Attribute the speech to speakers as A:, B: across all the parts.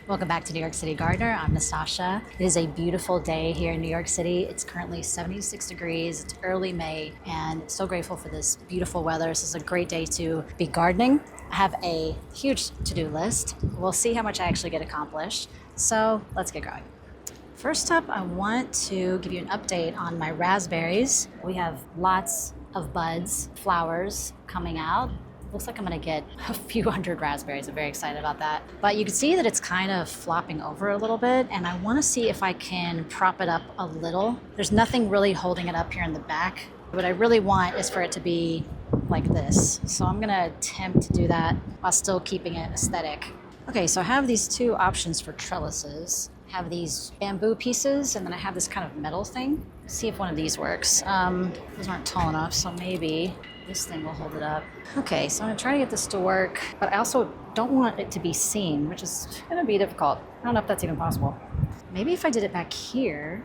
A: Welcome back to New York City Gardener. I'm Nastasha. It is a beautiful day here in New York City. It's currently 76 degrees. It's early May and so grateful for this beautiful weather. This is a great day to be gardening. I have a huge to-do list. We'll see how much I actually get accomplished. So let's get going. First up, I want to give you an update on my raspberries. We have lots of buds, flowers coming out. Looks like I'm gonna get a few hundred raspberries. I'm very excited about that. But you can see that it's kind of flopping over a little bit, and I wanna see if I can prop it up a little. There's nothing really holding it up here in the back. What I really want is for it to be like this. So I'm gonna attempt to do that while still keeping it aesthetic. Okay, so I have these two options for trellises. I have these bamboo pieces, and then I have this kind of metal thing. Let's see if one of these works. Those aren't tall enough, so maybe this thing will hold it up. Okay, so I'm gonna try to get this to work, but I also don't want it to be seen, which is gonna be difficult. I don't know if that's even possible. Maybe if I did it back here.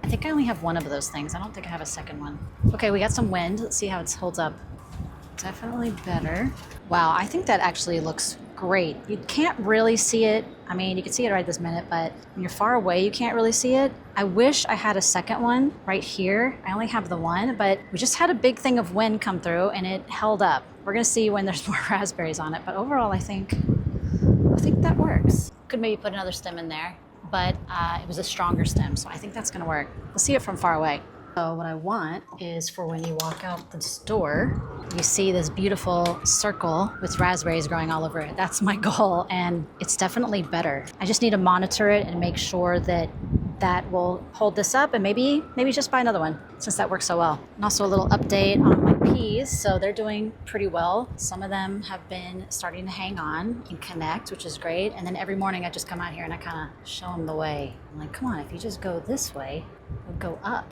A: I think I only have one of those things. I don't think I have a second one. Okay, we got some wind. Let's see how it holds up. Definitely better. Wow, I think that actually looks great. You can't really see it. I mean, you can see it right this minute, but when you're far away, you can't really see it. I wish I had a second one right here. I only have the one, but we just had a big thing of wind come through and it held up. We're gonna see when there's more raspberries on it, but overall, I think that works. Could maybe put another stem in there, but it was a stronger stem, so I think that's gonna work. We'll see it from far away. So what I want is for when you walk out the door, you see this beautiful circle with raspberries growing all over it. That's my goal, and it's definitely better. I just need to monitor it and make sure that that will hold this up, and maybe just buy another one since that works so well. And also a little update on my peas. So they're doing pretty well. Some of them have been starting to hang on and connect, which is great. And then every morning I just come out here and I kind of show them the way. I'm like, come on, if you just go this way, it'll go up.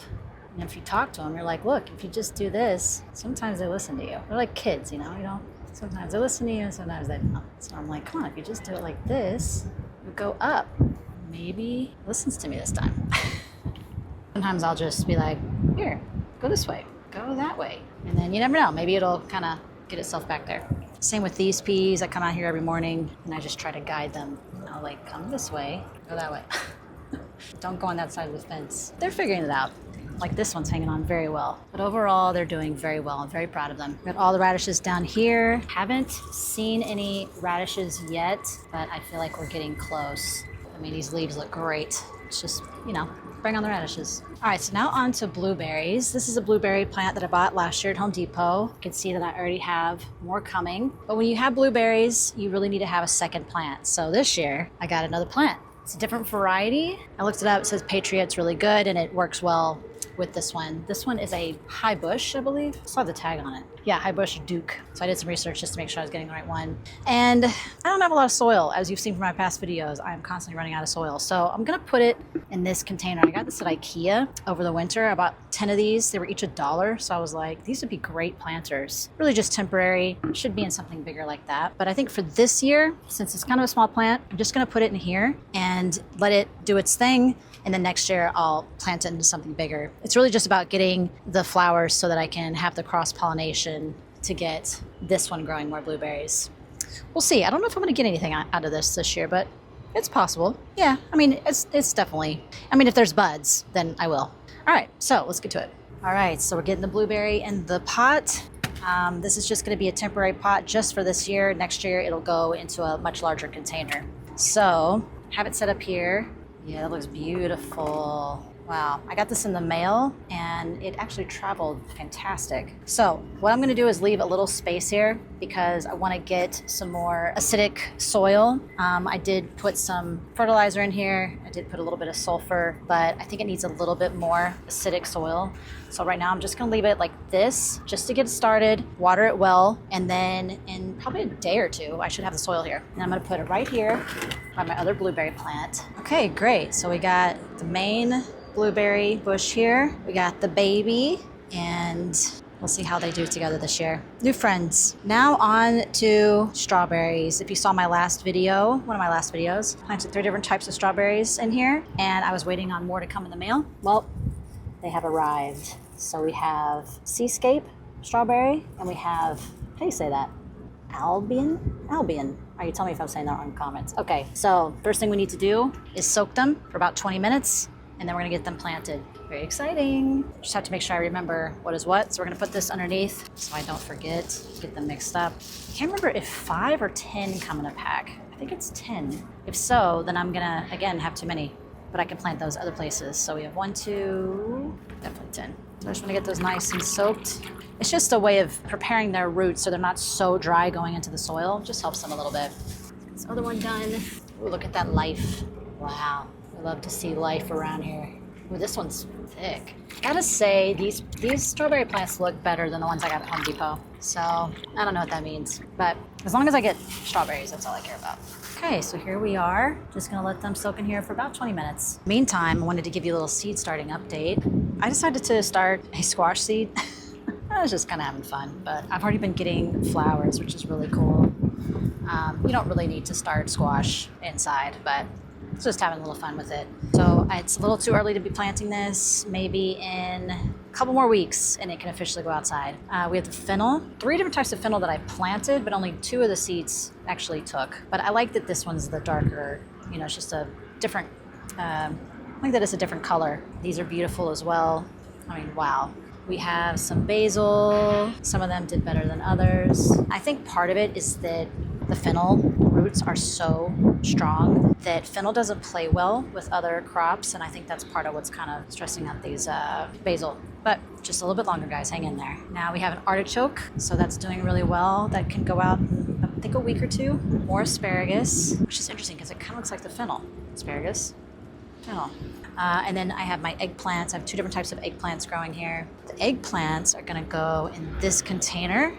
A: And if you talk to them, you're like, look, if you just do this, sometimes they listen to you. They're like kids, you know, sometimes they listen to you and sometimes they don't. So I'm like, come on, if you just do it like this, it'll go up. Maybe it listens to me this time. Sometimes I'll just be like, here, go this way, go that way. And then you never know, maybe it'll kind of get itself back there. Same with these peas. I come out here every morning and I just try to guide them. I'll like, come this way, go that way. Don't go on that side of the fence. They're figuring it out. Like this one's hanging on very well. But overall, they're doing very well. I'm very proud of them. Got all the radishes down here. Haven't seen any radishes yet, but I feel like we're getting close. I mean, these leaves look great. It's just, bring on the radishes. All right, so now on to blueberries. This is a blueberry plant that I bought last year at Home Depot. You can see that I already have more coming. But when you have blueberries, you really need to have a second plant. So this year, I got another plant. It's a different variety. I looked it up. It says Patriot. It's really good, and it works well with this one. This one is a high bush, I believe. I saw the tag on it. Yeah, high bush Duke. So I did some research just to make sure I was getting the right one. And I don't have a lot of soil. As you've seen from my past videos, I'm constantly running out of soil. So I'm gonna put it in this container. I got this at IKEA over the winter. I bought 10 of these. They were each $1. So I was like, these would be great planters. Really just temporary. Should be in something bigger like that. But I think for this year, since it's kind of a small plant, I'm just gonna put it in here and let it do its thing. And then next year I'll plant it into something bigger. It's really just about getting the flowers so that I can have the cross-pollination to get this one growing more blueberries. We'll see. I don't know if I'm going to get anything out of this year, but it's possible. Yeah, I mean, it's definitely, if there's buds, then I will. All right, so let's get to it. All right, so we're getting the blueberry in the pot. This is just going to be a temporary pot just for this year. Next year it'll go into a much larger container. So have it set up here. Yeah, that looks beautiful. Wow, I got this in the mail and it actually traveled fantastic. So what I'm gonna do is leave a little space here because I wanna get some more acidic soil. I did put some fertilizer in here. I did put a little bit of sulfur, but I think it needs a little bit more acidic soil. So right now I'm just gonna leave it like this just to get it started, water it well, and then in probably a day or two, I should have the soil here. And I'm gonna put it right here by my other blueberry plant. Okay, great. So we got the main blueberry bush here. We got the baby, and we'll see how they do together this year. New friends. Now on to strawberries. If you saw my last video, one of my last videos, I planted 3 different types of strawberries in here, and I was waiting on more to come in the mail. Well, they have arrived. So we have Seascape strawberry, and we have, how do you say that? Albion? All right, you tell me if I'm saying that wrong in comments. Okay, so first thing we need to do is soak them for about 20 minutes, and then we're gonna get them planted. Very exciting. Just have to make sure I remember what is what. So we're gonna put this underneath so I don't forget, get them mixed up. I can't remember if 5 or 10 come in a pack. I think it's 10. If so, then I'm gonna, again, have too many, but I can plant those other places. So we have 1, 2, definitely 10. So I just wanna get those nice and soaked. It's just a way of preparing their roots so they're not so dry going into the soil. Just helps them a little bit. This other one done. Ooh, look at that life. Wow, we love to see life around here. Ooh, this one's thick. Gotta say, these strawberry plants look better than the ones I got at Home Depot. So I don't know what that means, but as long as I get strawberries, that's all I care about. Okay, so here we are. Just gonna let them soak in here for about 20 minutes. Meantime, I wanted to give you a little seed starting update. I decided to start a squash seed. I was just kind of having fun, but I've already been getting flowers, which is really cool. You don't really need to start squash inside, but it's just having a little fun with it. So it's a little too early to be planting this. Maybe in a couple more weeks and it can officially go outside. We have the fennel, 3 different types of fennel that I planted, but only 2 of the seeds actually took. But I like that this one's the darker, you know, it's just a different, I like that it's a different color. These are beautiful as well. I mean, wow. We have some basil. Some of them did better than others. I think part of it is that the fennel roots are so strong that fennel doesn't play well with other crops, and I think that's part of what's kind of stressing out these basil. But just a little bit longer, guys, hang in there. Now we have an artichoke, so that's doing really well. That can go out in, I think, a week or 2. More asparagus, which is interesting because it kind of looks like the fennel. Asparagus, fennel. And then I have my eggplants. I have 2 different types of eggplants growing here. The eggplants are gonna go in this container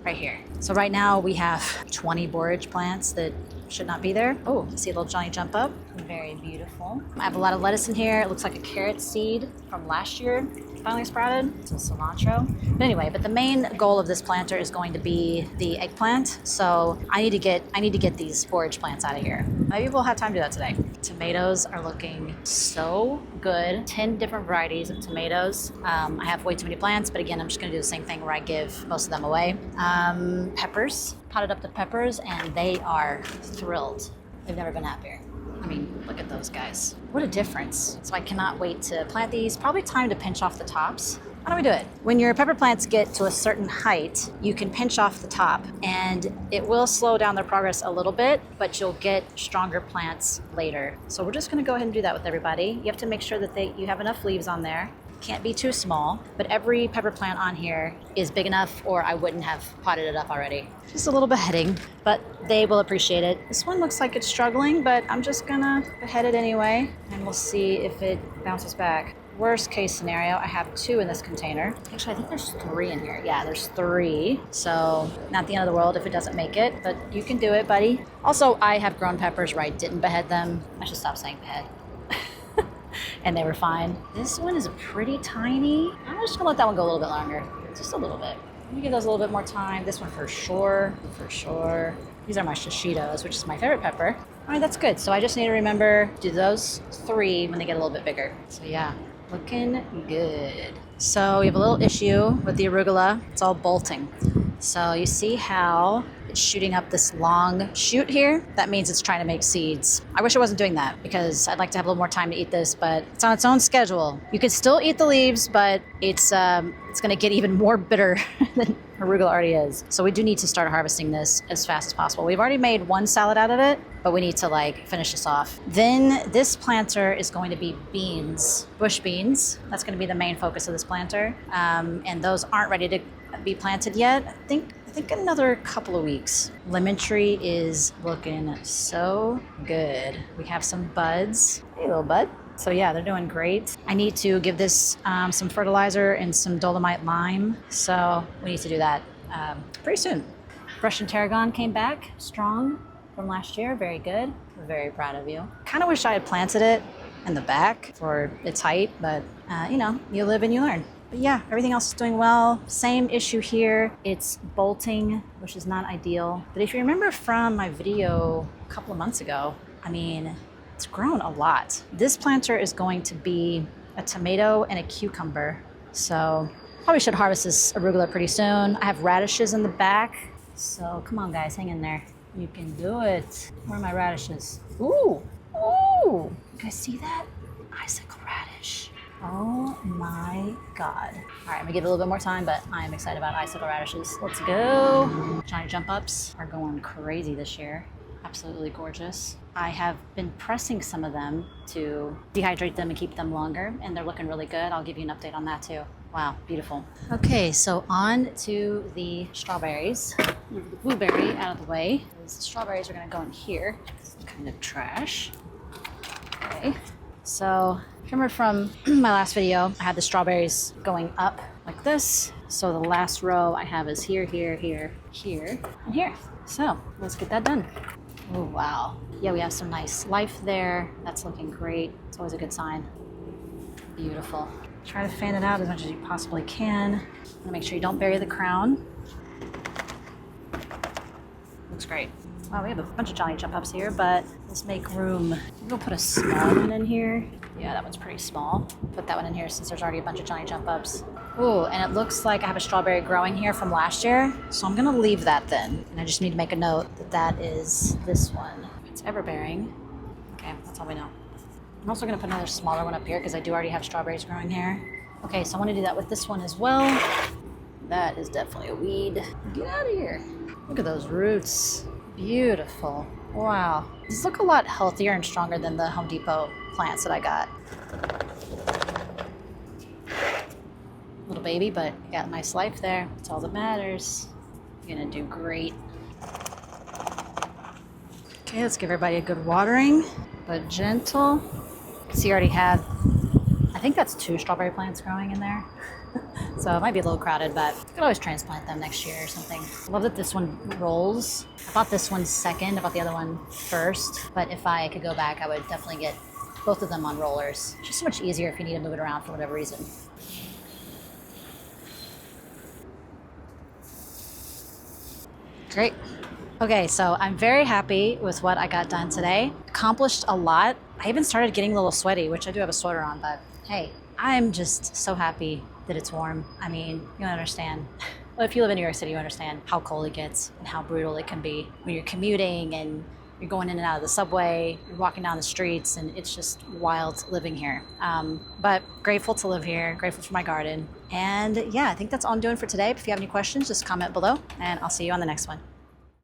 A: right here. So right now we have 20 borage plants that should not be there. Oh, I see a little Johnny jump up. Very beautiful. I have a lot of lettuce in here. It looks like a carrot seed from last year. Finally sprouted. Some cilantro. But anyway, the main goal of this planter is going to be the eggplant. So I need to get these borage plants out of here. Maybe we'll have time to do that today. Tomatoes are looking so good. 10 different varieties of tomatoes. I have way too many plants, but again, I'm just gonna do the same thing where I give most of them away. Peppers, potted up the peppers, and they are thrilled. They've never been happier. I mean, look at those guys. What a difference. So I cannot wait to plant these. Probably time to pinch off the tops. How do we do it? When your pepper plants get to a certain height, you can pinch off the top and it will slow down their progress a little bit, but you'll get stronger plants later. So we're just gonna go ahead and do that with everybody. You have to make sure that you have enough leaves on there. Can't be too small, but every pepper plant on here is big enough or I wouldn't have potted it up already. Just a little beheading, but they will appreciate it. This one looks like it's struggling, but I'm just gonna behead it anyway, and we'll see if it bounces back. Worst case scenario, I have 2 in this container. Actually, I think there's 3 in here. Yeah, there's 3. So not the end of the world if it doesn't make it, but you can do it, buddy. Also, I have grown peppers where I didn't behead them. I should stop saying behead. And they were fine. This one is pretty tiny. I'm just gonna let that one go a little bit longer. Just a little bit. Let me give those a little bit more time. This one for sure, for sure. These are my shishitos, which is my favorite pepper. All right, that's good. So I just need to remember to do those 3 when they get a little bit bigger. So yeah, looking good. So we have a little issue with the arugula. It's all bolting. So you see how it's shooting up this long shoot here? That means it's trying to make seeds. I wish it wasn't doing that because I'd like to have a little more time to eat this, but it's on its own schedule. You can still eat the leaves, but it's gonna get even more bitter than arugula already is. So we do need to start harvesting this as fast as possible. We've already made 1 salad out of it, but we need to finish this off. Then this planter is going to be beans, bush beans. That's gonna be the main focus of this planter. And those aren't ready to be planted yet. I think another couple of weeks. Lemon tree is looking so good. We have some buds. Hey, little bud. So yeah, they're doing great. I need to give this some fertilizer and some dolomite lime. So we need to do that pretty soon. Russian tarragon came back strong from last year. Very good. We're very proud of you. Kind of wish I had planted it in the back for its height, but you live and you learn. But yeah, everything else is doing well. Same issue here. It's bolting, which is not ideal. But if you remember from my video a couple of months ago, I mean, it's grown a lot. This planter is going to be a tomato and a cucumber. So probably should harvest this arugula pretty soon. I have radishes in the back. So come on guys, hang in there. You can do it. Where are my radishes? Ooh, ooh. You guys see that? Icicle radish. Oh my God. All right, I'm gonna give it a little bit more time, but I'm excited about icicle radishes. Let's go. Johnny jump ups are going crazy this year. Absolutely gorgeous. I have been pressing some of them to dehydrate them and keep them longer, and they're looking really good. I'll give you an update on that too. Wow, beautiful. Okay, so on to the strawberries. Move the blueberry out of the way. The strawberries are gonna go in here. It's kind of trash. Okay, so remember from my last video, I had the strawberries going up like this. So the last row I have is here, here, here, here, and here. So let's get that done. Oh, wow. Yeah, we have some nice life there. That's looking great. It's always a good sign. Beautiful. Try to fan it out as much as you possibly can. Make sure you don't bury the crown. Looks great. Wow, we have a bunch of Johnny jump ups here, but let's make room. We'll put a small one in here. Yeah, that one's pretty small. Put that one in here since there's already a bunch of Johnny jump ups. Ooh, and it looks like I have a strawberry growing here from last year, so I'm gonna leave that then. And I just need to make a note that that is this one. It's ever bearing. Okay, that's all we know. I'm also gonna put another smaller one up here because I do already have strawberries growing here. Okay, so I wanna do that with this one as well. That is definitely a weed. Get out of here. Look at those roots. Beautiful. Wow. These look a lot healthier and stronger than the Home Depot plants that I got. Little baby, but you got a nice life there. That's all that matters. You're gonna do great. Okay, let's give everybody a good watering, but gentle. See, I already had, I think that's 2 strawberry plants growing in there. So it might be a little crowded, but you could always transplant them next year or something. I love that this one rolls. I bought this one second, I bought the other one first, but if I could go back, I would definitely get both of them on rollers. It's just so much easier if you need to move it around for whatever reason. Great. Okay, so I'm very happy with what I got done today. Accomplished a lot. I even started getting a little sweaty, which I do have a sweater on, but hey, I'm just so happy that it's warm. I mean, you don't understand. Well, if you live in New York City, you understand how cold it gets and how brutal it can be when you're commuting and you're going in and out of the subway, you're walking down the streets, and it's just wild living here. But grateful to live here, grateful for my garden. And yeah, I think that's all I'm doing for today. If you have any questions, just comment below, and I'll see you on the next one.